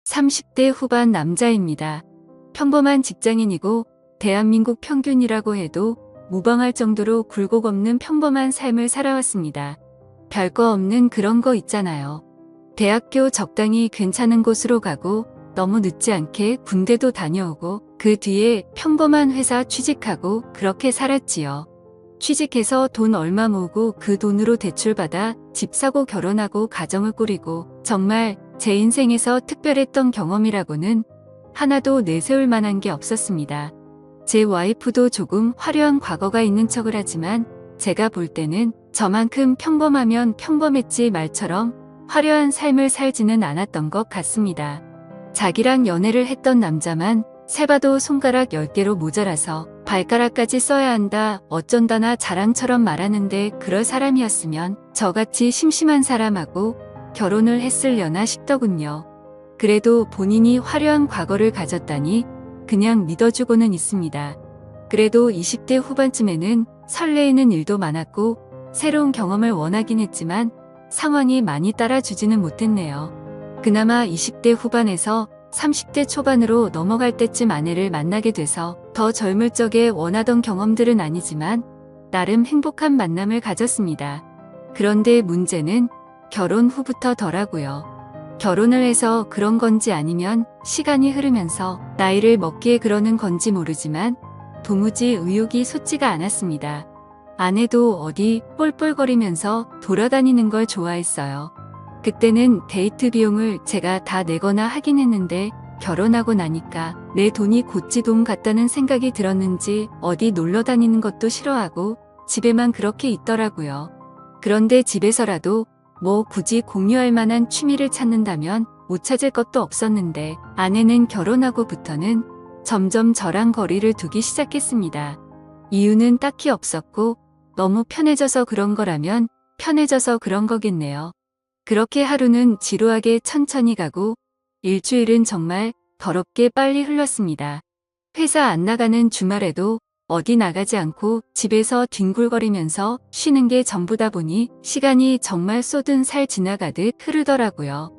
30대 후반 남자입니다. 평범한 직장인이고 대한민국 평균이라고 해도 무방할 정도로 굴곡 없는 평범한 삶을 살아왔습니다. 별거 없는 그런 거 있잖아요. 대학교 적당히 괜찮은 곳으로 가고 너무 늦지 않게 군대도 다녀오고 그 뒤에 평범한 회사 취직하고 그렇게 살았지요. 취직해서 돈 얼마 모으고 그 돈으로 대출받아 집 사고 결혼하고 가정을 꾸리고 정말 제 인생에서 특별했던 경험이라고는 하나도 내세울 만한 게 없었습니다. 제 와이프도 조금 화려한 과거가 있는 척을 하지만 제가 볼 때는 저만큼 평범하면 평범했지 말처럼 화려한 삶을 살지는 않았던 것 같습니다. 자기랑 연애를 했던 남자만 세봐도 손가락 10개로 모자라서 발가락까지 써야 한다 어쩐다나 자랑처럼 말하는데 그럴 사람이었으면 저같이 심심한 사람하고 결혼을 했으려나 싶더군요. 그래도 본인이 화려한 과거를 가졌다니 그냥 믿어주고는 있습니다. 그래도 20대 후반쯤에는 설레이는 일도 많았고 새로운 경험을 원하긴 했지만 상황이 많이 따라주지는 못했네요. 그나마 20대 후반에서 30대 초반으로 넘어갈 때쯤 아내를 만나게 돼서 더 젊을 적에 원하던 경험들은 아니지만 나름 행복한 만남을 가졌습니다. 그런데 문제는 결혼 후부터더라고요. 결혼을 해서 그런 건지 아니면 시간이 흐르면서 나이를 먹기에 그러는 건지 모르지만 도무지 의욕이 솟지가 않았습니다. 아내도 어디 뻘뻘거리면서 돌아다니는 걸 좋아했어요. 그때는 데이트 비용을 제가 다 내거나 하긴 했는데 결혼하고 나니까 내 돈이 곧지돈 같다는 생각이 들었는지 어디 놀러 다니는 것도 싫어하고 집에만 그렇게 있더라고요. 그런데 집에서라도 뭐 굳이 공유할 만한 취미를 찾는다면 못 찾을 것도 없었는데 아내는 결혼하고부터는 점점 저랑 거리를 두기 시작했습니다. 이유는 딱히 없었고 너무 편해져서 그런 거라면 편해져서 그런 거겠네요. 그렇게 하루는 지루하게 천천히 가고 일주일은 정말 더럽게 빨리 흘렀습니다. 회사 안 나가는 주말에도 어디 나가지 않고 집에서 뒹굴거리면서 쉬는 게 전부다 보니 시간이 정말 쏟은 살 지나가듯 흐르더라고요.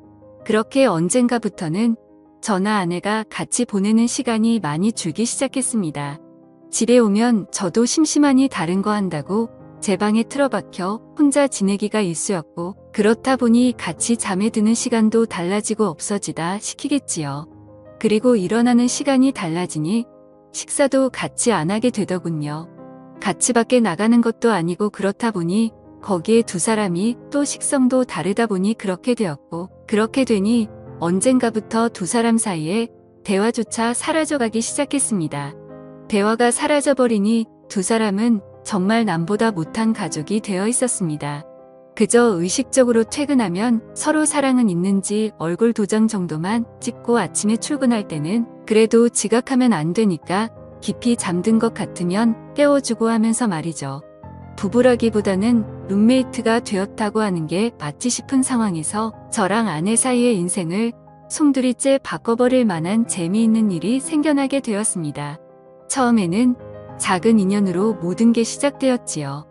그렇게 언젠가부터는 저나 아내가 같이 보내는 시간이 많이 줄기 시작했습니다. 집에 오면 저도 심심하니 다른 거 한다고 제 방에 틀어박혀 혼자 지내기가 일쑤였고 그렇다 보니 같이 잠에 드는 시간도 달라지고 없어지다 시키겠지요. 그리고 일어나는 시간이 달라지니 식사도 같이 안 하게 되더군요. 같이 밖에 나가는 것도 아니고 그렇다 보니 거기에 두 사람이 또 식성도 다르다 보니 그렇게 되었고 그렇게 되니 언젠가부터 두 사람 사이에 대화조차 사라져가기 시작했습니다. 대화가 사라져버리니 두 사람은 정말 남보다 못한 가족이 되어 있었습니다. 그저 의식적으로 퇴근하면 서로 사랑은 있는지 얼굴 도장 정도만 찍고 아침에 출근할 때는 그래도 지각하면 안 되니까 깊이 잠든 것 같으면 깨워주고 하면서 말이죠. 부부라기보다는 룸메이트가 되었다고 하는 게 맞지 싶은 상황에서 저랑 아내 사이의 인생을 송두리째 바꿔버릴 만한 재미있는 일이 생겨나게 되었습니다. 처음에는 작은 인연으로 모든 게 시작되었지요.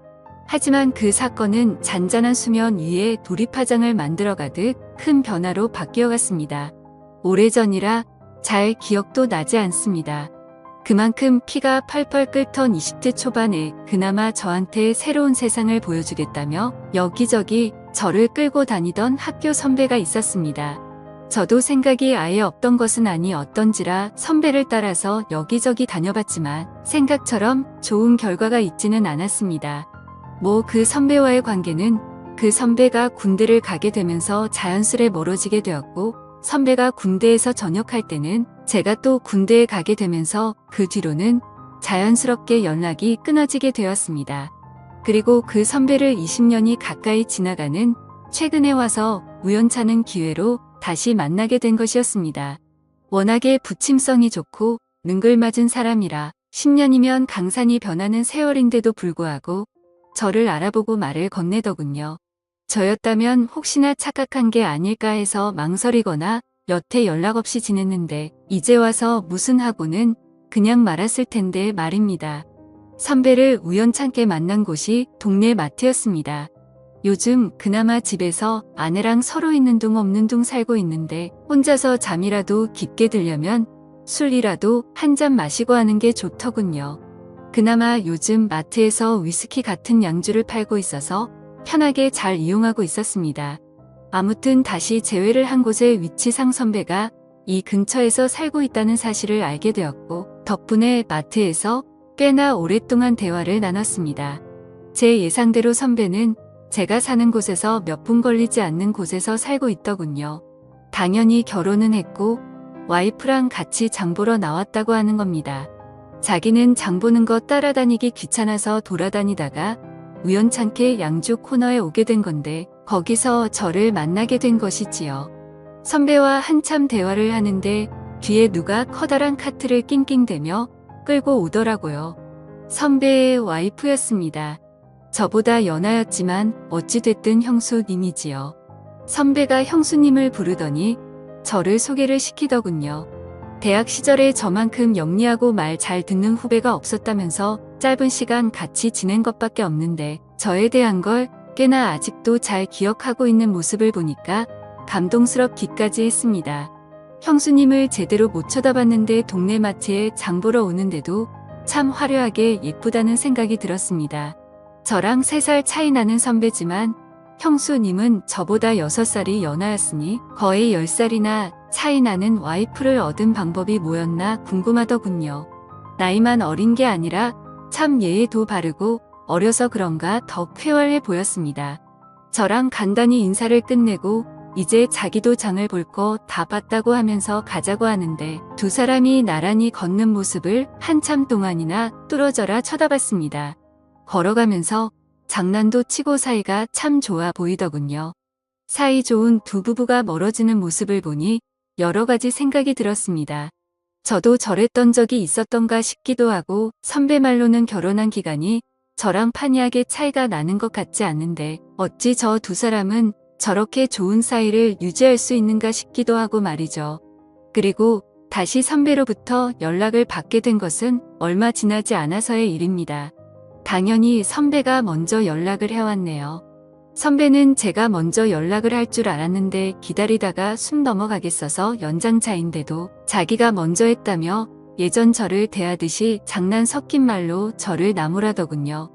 하지만 그 사건은 잔잔한 수면 위에 돌입화장을 만들어가듯 큰 변화로 바뀌어갔습니다. 오래전이라 잘 기억도 나지 않습니다. 그만큼 피가 펄펄 끓던 20대 초반에 그나마 저한테 새로운 세상을 보여주겠다며 여기저기 저를 끌고 다니던 학교 선배가 있었습니다. 저도 생각이 아예 없던 것은 아니었던지라 선배를 따라서 여기저기 다녀봤지만 생각처럼 좋은 결과가 있지는 않았습니다. 뭐 그 선배와의 관계는 그 선배가 군대를 가게 되면서 자연스레 멀어지게 되었고 선배가 군대에서 전역할 때는 제가 또 군대에 가게 되면서 그 뒤로는 자연스럽게 연락이 끊어지게 되었습니다. 그리고 그 선배를 20년이 가까이 지나가는 최근에 와서 우연찮은 기회로 다시 만나게 된 것이었습니다. 워낙에 부침성이 좋고 능글맞은 사람이라 10년이면 강산이 변하는 세월인데도 불구하고 저를 알아보고 말을 건네더군요. 저였다면 혹시나 착각한 게 아닐까 해서 망설이거나 여태 연락 없이 지냈는데 이제 와서 무슨 하고는 그냥 말았을 텐데 말입니다. 선배를 우연찮게 만난 곳이 동네 마트였습니다. 요즘 그나마 집에서 아내랑 서로 있는 둥 없는 둥 살고 있는데 혼자서 잠이라도 깊게 들려면 술이라도 한 잔 마시고 하는 게 좋더군요. 그나마 요즘 마트에서 위스키 같은 양주를 팔고 있어서 편하게 잘 이용하고 있었습니다. 아무튼 다시 재회를 한 곳의 위치상 선배가 이 근처에서 살고 있다는 사실을 알게 되었고 덕분에 마트에서 꽤나 오랫동안 대화를 나눴습니다. 제 예상대로 선배는 제가 사는 곳에서 몇 분 걸리지 않는 곳에서 살고 있더군요. 당연히 결혼은 했고 와이프랑 같이 장 보러 나왔다고 하는 겁니다. 자기는 장 보는 거 따라다니기 귀찮아서 돌아다니다가 우연찮게 양주 코너에 오게 된 건데 거기서 저를 만나게 된 것이지요. 선배와 한참 대화를 하는데 뒤에 누가 커다란 카트를 낑낑대며 끌고 오더라고요. 선배의 와이프였습니다. 저보다 연하였지만 어찌됐든 형수님이지요. 선배가 형수님을 부르더니 저를 소개를 시키더군요. 대학 시절에 저만큼 영리하고 말 잘 듣는 후배가 없었다면서 짧은 시간 같이 지낸 것밖에 없는데 저에 대한 걸 꽤나 아직도 잘 기억하고 있는 모습을 보니까 감동스럽기까지 했습니다. 형수님을 제대로 못 쳐다봤는데 동네 마트에 장 보러 오는데도 참 화려하게 예쁘다는 생각이 들었습니다. 저랑 3살 차이 나는 선배지만 형수님은 저보다 6살이 연하였으니 거의 10살이나 차이 나는 와이프를 얻은 방법이 뭐였나 궁금하더군요. 나이만 어린 게 아니라 참 예의도 바르고 어려서 그런가 더 쾌활해 보였습니다. 저랑 간단히 인사를 끝내고 이제 자기도 장을 볼 거 다 봤다고 하면서 가자고 하는데 두 사람이 나란히 걷는 모습을 한참 동안이나 뚫어져라 쳐다봤습니다. 걸어가면서 장난도 치고 사이가 참 좋아 보이더군요. 사이 좋은 두 부부가 멀어지는 모습을 보니 여러 가지 생각이 들었습니다. 저도 저랬던 적이 있었던가 싶기도 하고 선배 말로는 결혼한 기간이 저랑 판이하게 차이가 나는 것 같지 않는데 어찌 저 두 사람은 저렇게 좋은 사이를 유지할 수 있는가 싶기도 하고 말이죠. 그리고 다시 선배로부터 연락을 받게 된 것은 얼마 지나지 않아서의 일입니다. 당연히 선배가 먼저 연락을 해왔네요. 선배는 제가 먼저 연락을 할 줄 알았는데 기다리다가 숨 넘어가겠어서 연장자인데도 자기가 먼저 했다며 예전 저를 대하듯이 장난 섞인 말로 저를 나무라더군요.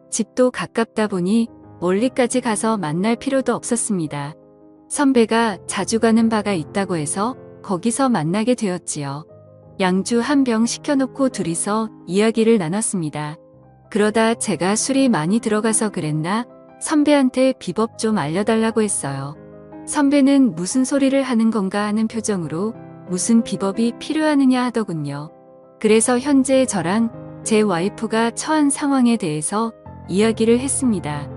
집도 가깝다 보니 멀리까지 가서 만날 필요도 없었습니다. 선배가 자주 가는 바가 있다고 해서 거기서 만나게 되었지요. 양주 한 병 시켜놓고 둘이서 이야기를 나눴습니다. 그러다 제가 술이 많이 들어가서 그랬나 선배한테 비법 좀 알려달라고 했어요. 선배는 무슨 소리를 하는 건가 하는 표정으로 무슨 비법이 필요하느냐 하더군요. 그래서 현재 저랑 제 와이프가 처한 상황에 대해서 이야기를 했습니다.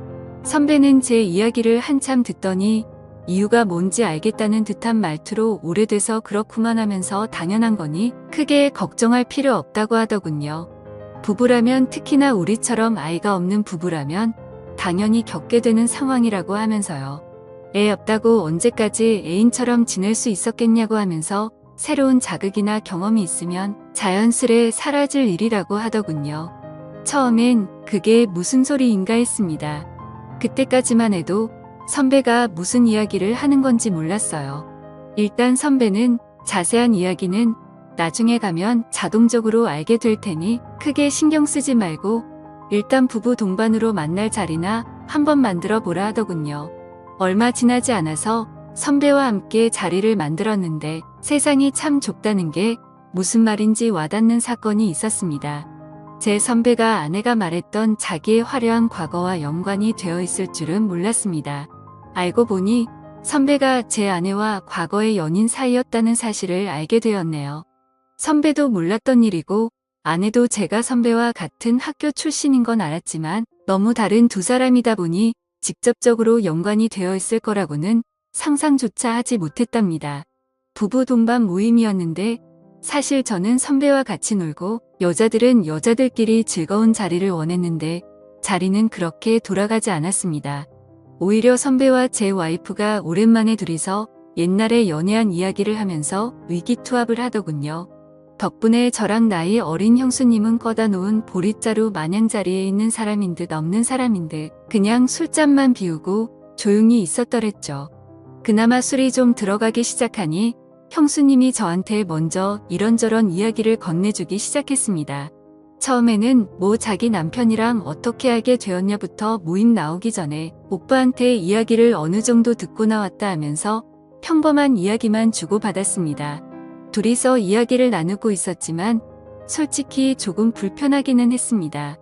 선배는 제 이야기를 한참 듣더니 이유가 뭔지 알겠다는 듯한 말투로 오래돼서 그렇구만 하면서 당연한 거니 크게 걱정할 필요 없다고 하더군요. 부부라면 특히나 우리처럼 아이가 없는 부부라면 당연히 겪게 되는 상황이라고 하면서요. 애 없다고 언제까지 애인처럼 지낼 수 있었겠냐고 하면서 새로운 자극이나 경험이 있으면 자연스레 사라질 일이라고 하더군요. 처음엔 그게 무슨 소리인가 했습니다. 그때까지만 해도 선배가 무슨 이야기를 하는 건지 몰랐어요. 일단 선배는 자세한 이야기는 나중에 가면 자동적으로 알게 될 테니 크게 신경 쓰지 말고 일단 부부 동반으로 만날 자리나 한번 만들어 보라 하더군요. 얼마 지나지 않아서 선배와 함께 자리를 만들었는데 세상이 참 좁다는 게 무슨 말인지 와닿는 사건이 있었습니다. 제 선배가 아내가 말했던 자기의 화려한 과거와 연관이 되어 있을 줄은 몰랐습니다. 알고 보니 선배가 제 아내와 과거의 연인 사이였다는 사실을 알게 되었네요. 선배도 몰랐던 일이고 아내도 제가 선배와 같은 학교 출신인 건 알았지만 너무 다른 두 사람이다 보니 직접적으로 연관이 되어 있을 거라고는 상상조차 하지 못했답니다. 부부 동반 모임이었는데 사실 저는 선배와 같이 놀고 여자들은 여자들끼리 즐거운 자리를 원했는데 자리는 그렇게 돌아가지 않았습니다. 오히려 선배와 제 와이프가 오랜만에 둘이서 옛날에 연애한 이야기를 하면서 의기투합을 하더군요. 덕분에 저랑 나이 어린 형수님은 꺼다 놓은 보릿자루 마냥 자리에 있는 사람인 듯 없는 사람인 듯 그냥 술잔만 비우고 조용히 있었더랬죠. 그나마 술이 좀 들어가기 시작하니 형수님이 저한테 먼저 이런저런 이야기를 건네주기 시작했습니다. 처음에는 뭐 자기 남편이랑 어떻게 알게 되었냐부터 모임 나오기 전에 오빠한테 이야기를 어느 정도 듣고 나왔다 하면서 평범한 이야기만 주고받았습니다. 둘이서 이야기를 나누고 있었지만 솔직히 조금 불편하기는 했습니다.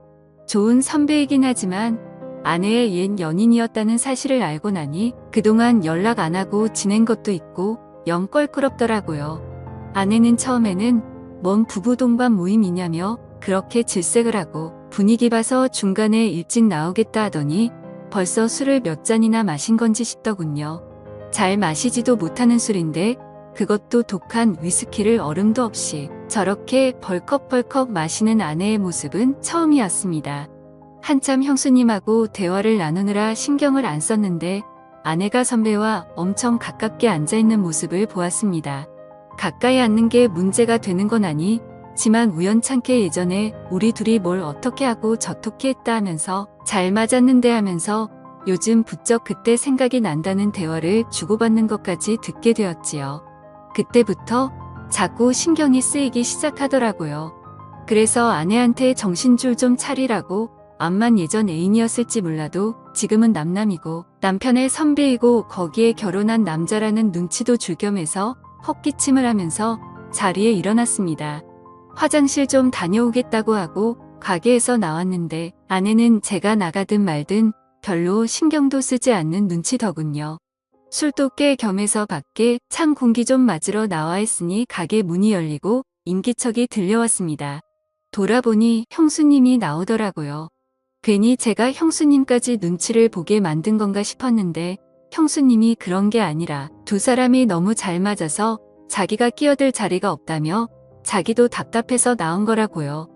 좋은 선배이긴 하지만 아내의 옛 연인이었다는 사실을 알고 나니 그동안 연락 안 하고 지낸 것도 있고 영 껄끄럽더라고요. 아내는 처음에는 뭔 부부 동반 모임이냐며 그렇게 질색을 하고 분위기 봐서 중간에 일찍 나오겠다 하더니 벌써 술을 몇 잔이나 마신 건지 싶더군요. 잘 마시지도 못하는 술인데 그것도 독한 위스키를 얼음도 없이 저렇게 벌컥벌컥 마시는 아내의 모습은 처음이었습니다. 한참 형수님하고 대화를 나누느라 신경을 안 썼는데 아내가 선배와 엄청 가깝게 앉아있는 모습을 보았습니다. 가까이 앉는 게 문제가 되는 건 아니지만 우연찮게 예전에 우리 둘이 뭘 어떻게 하고 저떻게 했다 하면서 잘 맞았는데 하면서 요즘 부쩍 그때 생각이 난다는 대화를 주고받는 것까지 듣게 되었지요. 그때부터 자꾸 신경이 쓰이기 시작하더라고요. 그래서 아내한테 정신줄 좀 차리라고 암만 예전 애인이었을지 몰라도 지금은 남남이고 남편의 선배이고 거기에 결혼한 남자라는 눈치도 줄 겸해서 헛기침을 하면서 자리에 일어났습니다. 화장실 좀 다녀오겠다고 하고 가게에서 나왔는데 아내는 제가 나가든 말든 별로 신경도 쓰지 않는 눈치더군요. 술도 꽤 겸해서 밖에 찬 공기 좀 맞으러 나와 있으니 가게 문이 열리고 인기척이 들려왔습니다. 돌아보니 형수님이 나오더라고요. 괜히 제가 형수님까지 눈치를 보게 만든 건가 싶었는데 형수님이 그런 게 아니라 두 사람이 너무 잘 맞아서 자기가 끼어들 자리가 없다며 자기도 답답해서 나온 거라고요.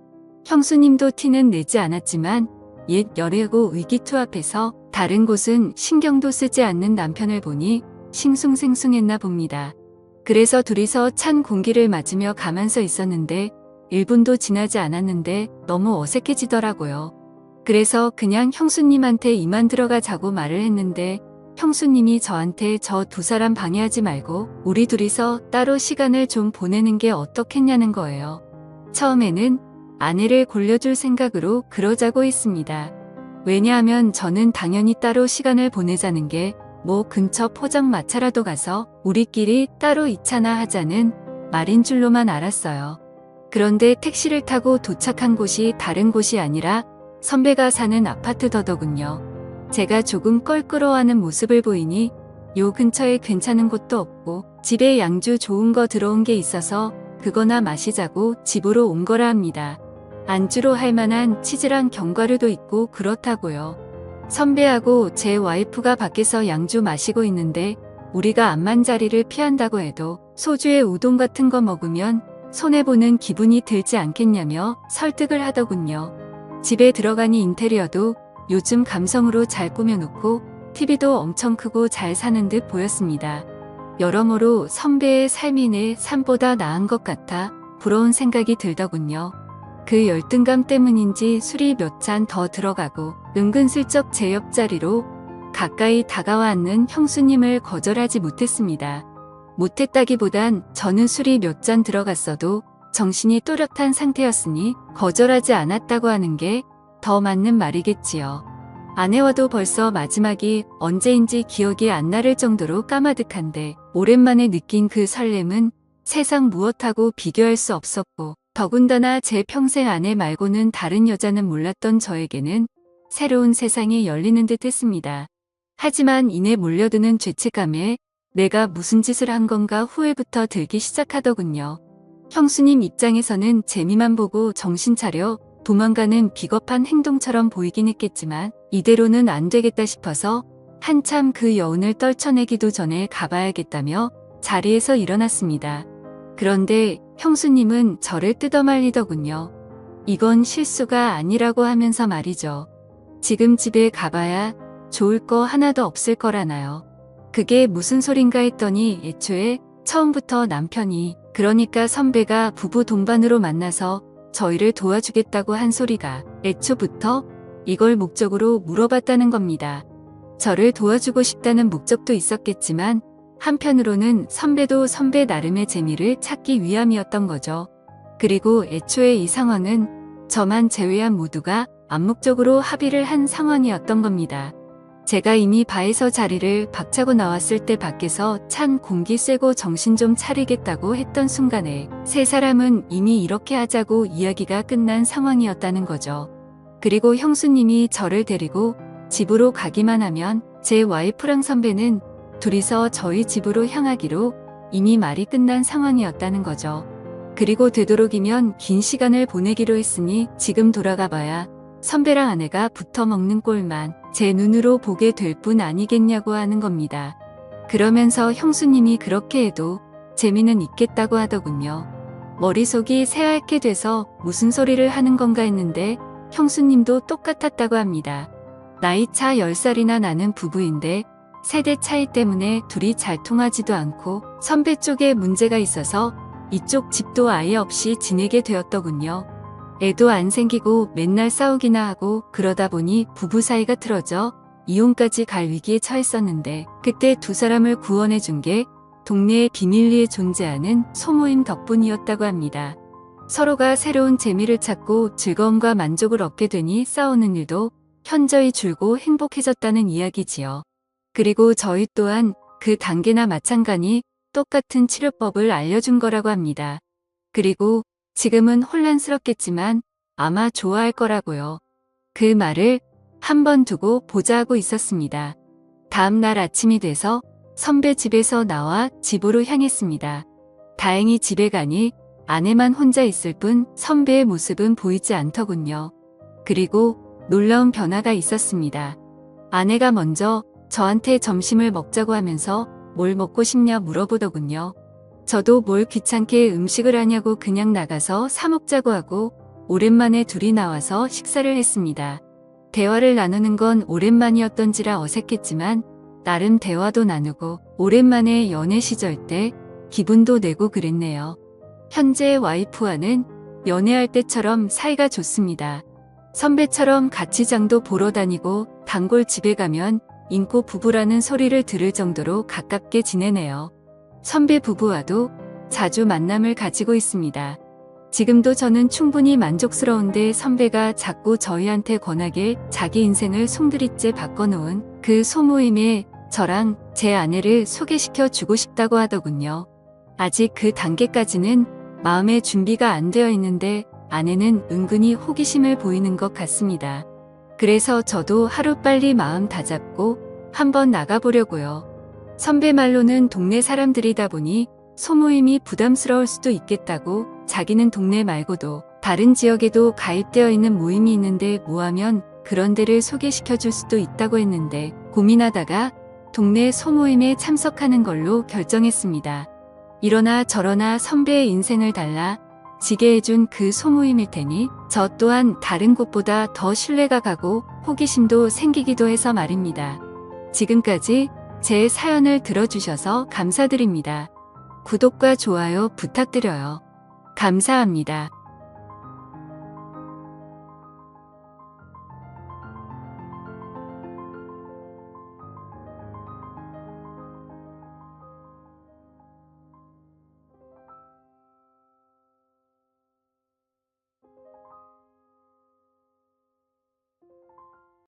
형수님도 티는 내지 않았지만 옛 열애고 의기투합해서 다른 곳은 신경도 쓰지 않는 남편을 보니 싱숭생숭했나 봅니다. 그래서 둘이서 찬 공기를 맞으며 가만 서 있었는데 1분도 지나지 않았는데 너무 어색해지더라고요. 그래서 그냥 형수님한테 이만 들어가자고 말을 했는데 형수님이 저한테 저 두 사람 방해하지 말고 우리 둘이서 따로 시간을 좀 보내는 게 어떻겠냐는 거예요. 처음에는 아내를 골려줄 생각으로 그러자고 했습니다. 왜냐하면 저는 당연히 따로 시간을 보내자는 게 뭐 근처 포장마차라도 가서 우리끼리 따로 2차나 하자는 말인 줄로만 알았어요. 그런데 택시를 타고 도착한 곳이 다른 곳이 아니라 선배가 사는 아파트더더군요. 제가 조금 껄끄러워하는 모습을 보이니 요 근처에 괜찮은 곳도 없고 집에 양주 좋은 거 들어온 게 있어서 그거나 마시자고 집으로 온 거라 합니다. 안주로 할 만한 치즈랑 견과류도 있고 그렇다고요. 선배하고 제 와이프가 밖에서 양주 마시고 있는데 우리가 암만 자리를 피한다고 해도 소주에 우동 같은 거 먹으면 손해보는 기분이 들지 않겠냐며 설득을 하더군요. 집에 들어가니 인테리어도 요즘 감성으로 잘 꾸며놓고 TV도 엄청 크고 잘 사는 듯 보였습니다. 여러모로 선배의 삶이 내 삶보다 나은 것 같아 부러운 생각이 들더군요. 그 열등감 때문인지 술이 몇 잔 더 들어가고 은근슬쩍 제 옆자리로 가까이 다가와 앉는 형수님을 거절하지 못했습니다. 못했다기보단 저는 술이 몇 잔 들어갔어도 정신이 또렷한 상태였으니 거절하지 않았다고 하는 게 더 맞는 말이겠지요. 아내와도 벌써 마지막이 언제인지 기억이 안 나를 정도로 까마득한데 오랜만에 느낀 그 설렘은 세상 무엇하고 비교할 수 없었고 더군다나 제 평생 아내 말고는 다른 여자는 몰랐던 저에게는 새로운 세상이 열리는 듯 했습니다. 하지만 이내 몰려드는 죄책감에 내가 무슨 짓을 한 건가 후회부터 들기 시작하더군요. 형수님 입장에서는 재미만 보고 정신 차려 도망가는 비겁한 행동처럼 보이긴 했겠지만 이대로는 안 되겠다 싶어서 한참 그 여운을 떨쳐내기도 전에 가봐야겠다며 자리에서 일어났습니다. 그런데 형수님은 저를 뜯어말리더군요. 이건 실수가 아니라고 하면서 말이죠. 지금 집에 가봐야 좋을 거 하나도 없을 거라나요. 그게 무슨 소린가 했더니 애초에 처음부터 남편이 그러니까 선배가 부부 동반으로 만나서 저희를 도와주겠다고 한 소리가 애초부터 이걸 목적으로 물어봤다는 겁니다. 저를 도와주고 싶다는 목적도 있었겠지만 한편으로는 선배도 선배 나름의 재미를 찾기 위함이었던 거죠. 그리고 애초에 이 상황은 저만 제외한 모두가 암묵적으로 합의를 한 상황이었던 겁니다. 제가 이미 바에서 자리를 박차고 나왔을 때 밖에서 찬 공기 쐬고 정신 좀 차리겠다고 했던 순간에 세 사람은 이미 이렇게 하자고 이야기가 끝난 상황이었다는 거죠. 그리고 형수님이 저를 데리고 집으로 가기만 하면 제 와이프랑 선배는 둘이서 저희 집으로 향하기로 이미 말이 끝난 상황이었다는 거죠. 그리고 되도록이면 긴 시간을 보내기로 했으니 지금 돌아가 봐야 선배랑 아내가 붙어 먹는 꼴만 제 눈으로 보게 될 뿐 아니겠냐고 하는 겁니다. 그러면서 형수님이 그렇게 해도 재미는 있겠다고 하더군요. 머릿속이 새하얗게 돼서 무슨 소리를 하는 건가 했는데 형수님도 똑같았다고 합니다. 나이차 10살이나 나는 부부인데 세대 차이 때문에 둘이 잘 통하지도 않고 선배 쪽에 문제가 있어서 이쪽 집도 아예 없이 지내게 되었더군요. 애도 안 생기고 맨날 싸우기나 하고 그러다 보니 부부 사이가 틀어져 이혼까지 갈 위기에 처했었는데 그때 두 사람을 구원해 준 게 동네에 비밀리에 존재하는 소모임 덕분이었다고 합니다. 서로가 새로운 재미를 찾고 즐거움과 만족을 얻게 되니 싸우는 일도 현저히 줄고 행복해졌다는 이야기지요. 그리고 저희 또한 그 단계나 마찬가지 똑같은 치료법을 알려준 거라고 합니다. 그리고 지금은 혼란스럽겠지만 아마 좋아할 거라고요. 그 말을 한번 두고 보자 하고 있었습니다. 다음 날 아침이 돼서 선배 집에서 나와 집으로 향했습니다. 다행히 집에 가니 아내만 혼자 있을 뿐 선배의 모습은 보이지 않더군요. 그리고 놀라운 변화가 있었습니다. 아내가 먼저 저한테 점심을 먹자고 하면서 뭘 먹고 싶냐 물어보더군요. 저도 뭘 귀찮게 음식을 하냐고 그냥 나가서 사 먹자고 하고 오랜만에 둘이 나와서 식사를 했습니다. 대화를 나누는 건 오랜만이었던지라 어색했지만 나름 대화도 나누고 오랜만에 연애 시절 때 기분도 내고 그랬네요. 현재 와이프와는 연애할 때처럼 사이가 좋습니다. 선배처럼 같이 장도 보러 다니고 단골 집에 가면 인고 부부라는 소리를 들을 정도로 가깝게 지내네요. 선배 부부와도 자주 만남을 가지고 있습니다. 지금도 저는 충분히 만족스러운데 선배가 자꾸 저희한테 권하길 자기 인생을 송두리째 바꿔놓은 그 소모임에 저랑 제 아내를 소개시켜 주고 싶다고 하더군요. 아직 그 단계까지는 마음의 준비가 안 되어 있는데 아내는 은근히 호기심을 보이는 것 같습니다. 그래서 저도 하루빨리 마음 다잡고 한번 나가보려고요. 선배 말로는 동네 사람들이다 보니 소모임이 부담스러울 수도 있겠다고 자기는 동네 말고도 다른 지역에도 가입되어 있는 모임이 있는데 뭐하면 그런 데를 소개시켜 줄 수도 있다고 했는데 고민하다가 동네 소모임에 참석하는 걸로 결정했습니다. 이러나 저러나 선배의 인생을 달라 지게 해준 그 소모임일 테니 저 또한 다른 곳보다 더 신뢰가 가고 호기심도 생기기도 해서 말입니다. 지금까지 제 사연을 들어주셔서 감사드립니다. 구독과 좋아요 부탁드려요. 감사합니다.